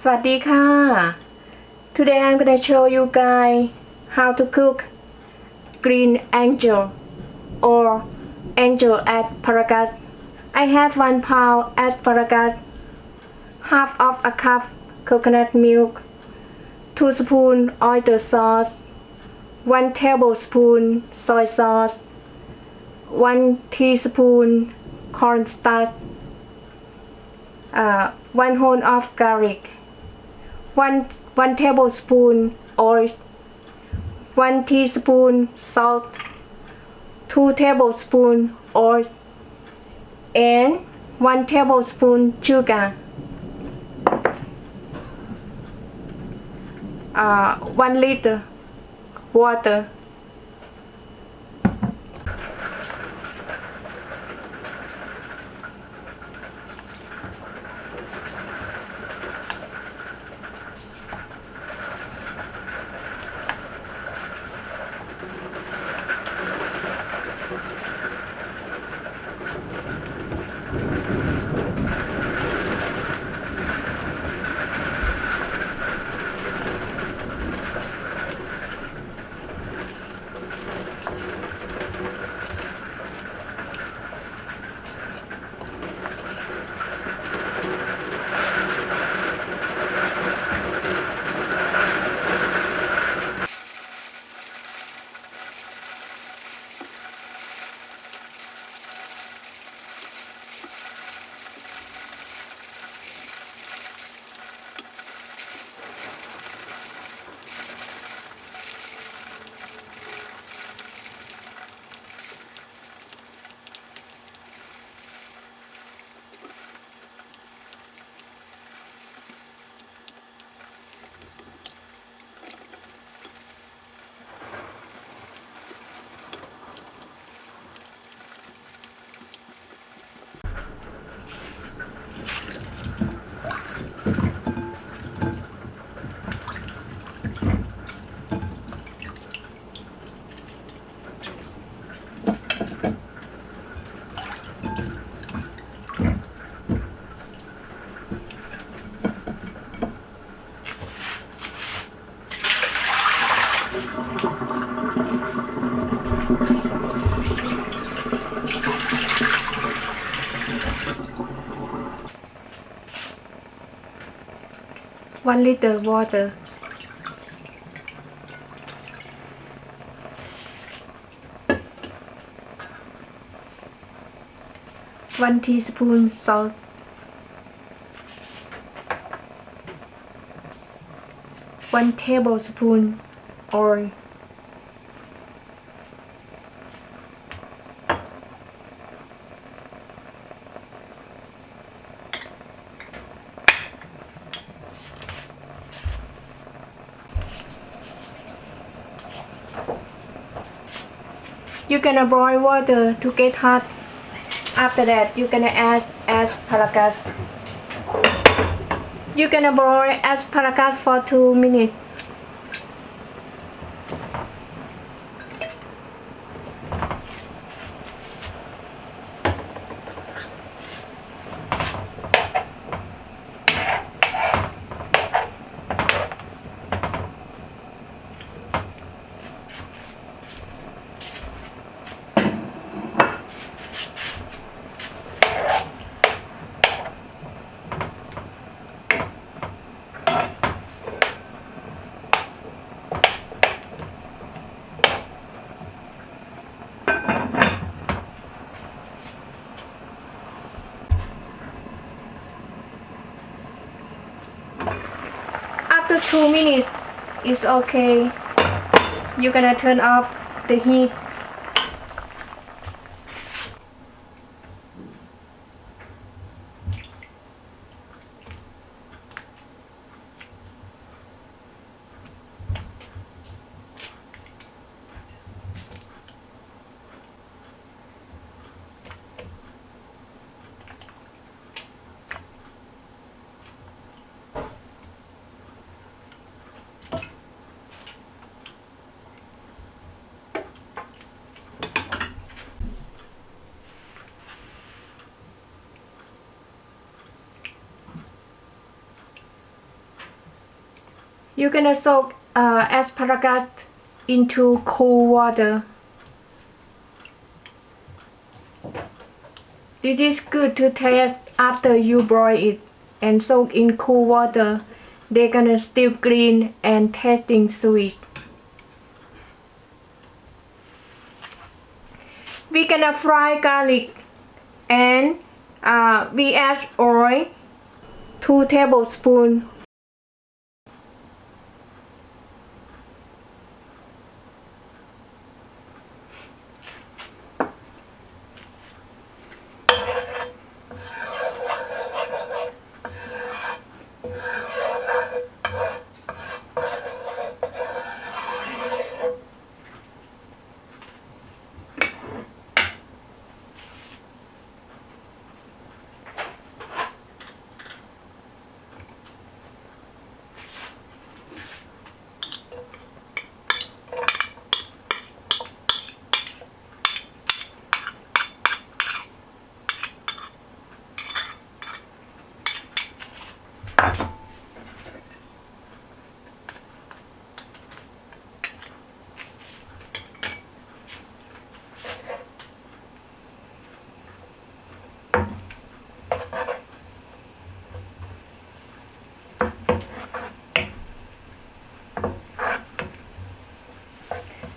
สวัสดีค่ะ Today I'm gonna show you guys how to cook green angel or angel asparagus. I have 1 pound asparagus, half of a cup coconut milk, 2 spoons oyster sauce, 1 tablespoon soy sauce, 1 teaspoon cornstarch, 1 whole of garlic, 1 tablespoon oil, 1 teaspoon salt, 2 tablespoon oil, and 1 tablespoon sugar. 1 liter water. One liter water. 1 teaspoon salt. 1 tablespoon oil. You're gonna boil water to get hot. After that, you're gonna add asparagus. You're gonna boil asparagus for 2 minutes. After 2 minutes, it's okay. You're gonna turn off the heat. you're gonna soak asparagus into cool water. This is good to taste after you boil it and soak in cool water. They're gonna still green and tasting sweet. We're gonna fry garlic and we add oil 2 tablespoons.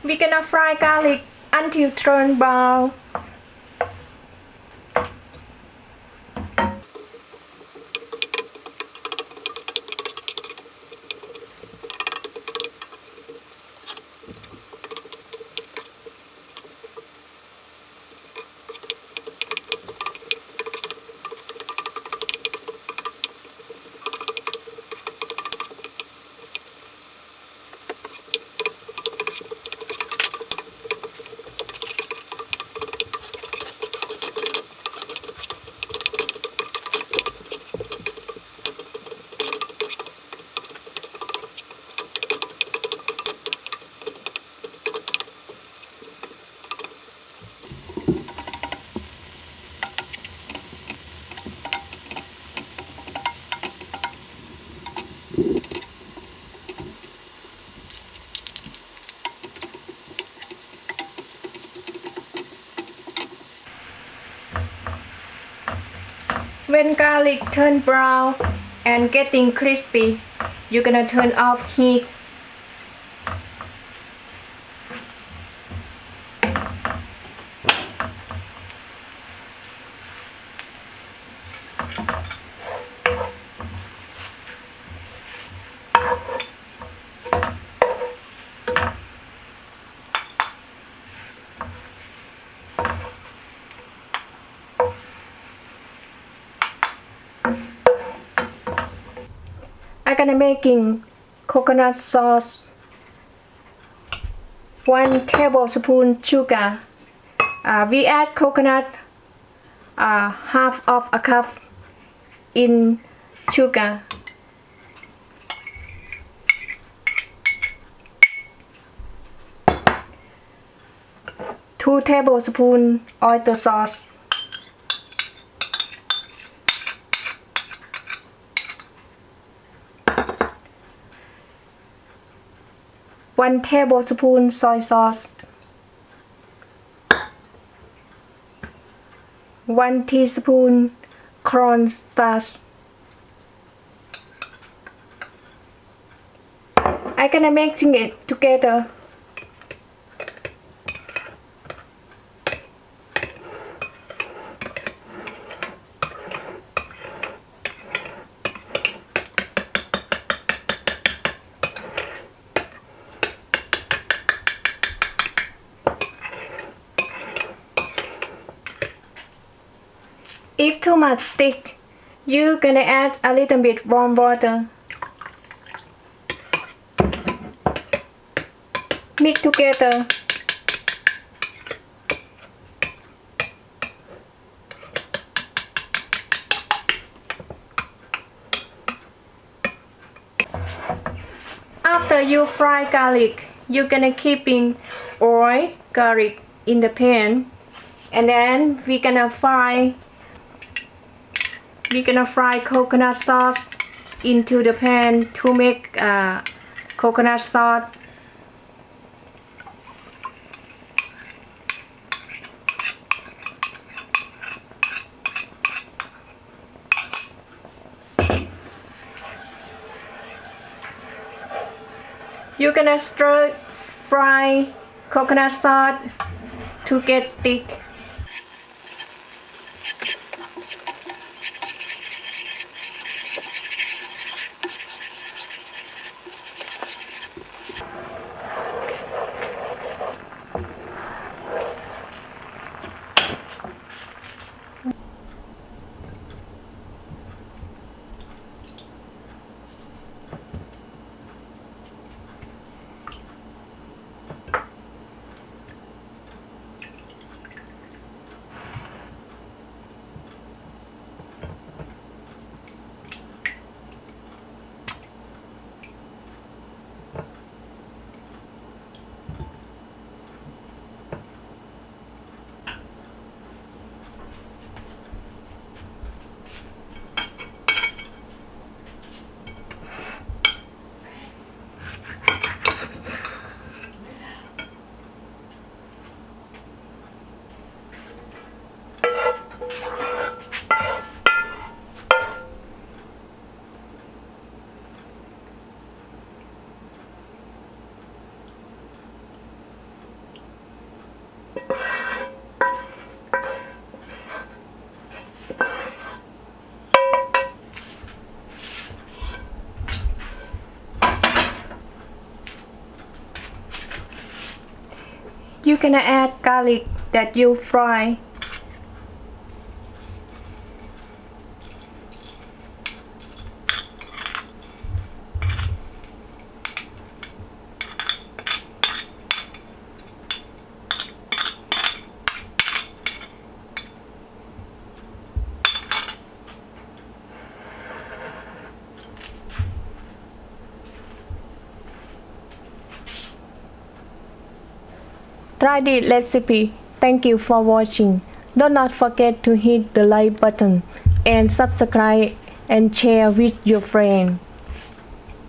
We're gonna fry garlic until turn brown. When garlic turn brown and getting crispy, you're gonna turn off heat. I'm gonna making coconut sauce. 1 tablespoon sugar. We add coconut half of a cup in sugar. Two tablespoon oyster sauce. One tablespoon soy sauce. 1 teaspoon cornstarch. I'm gonna mixing it together. If too much thick, you're gonna add a little bit warm water. Mix together. After you fry garlic, you're gonna keeping oil garlic in the pan, and then we're gonna fry coconut sauce into the pan to make coconut sauce, you're gonna stir fry coconut sauce to get thick. You're gonna add garlic that you fry. Try the recipe. Thank you for watching. Do not forget to hit the like button and subscribe and share with your friends.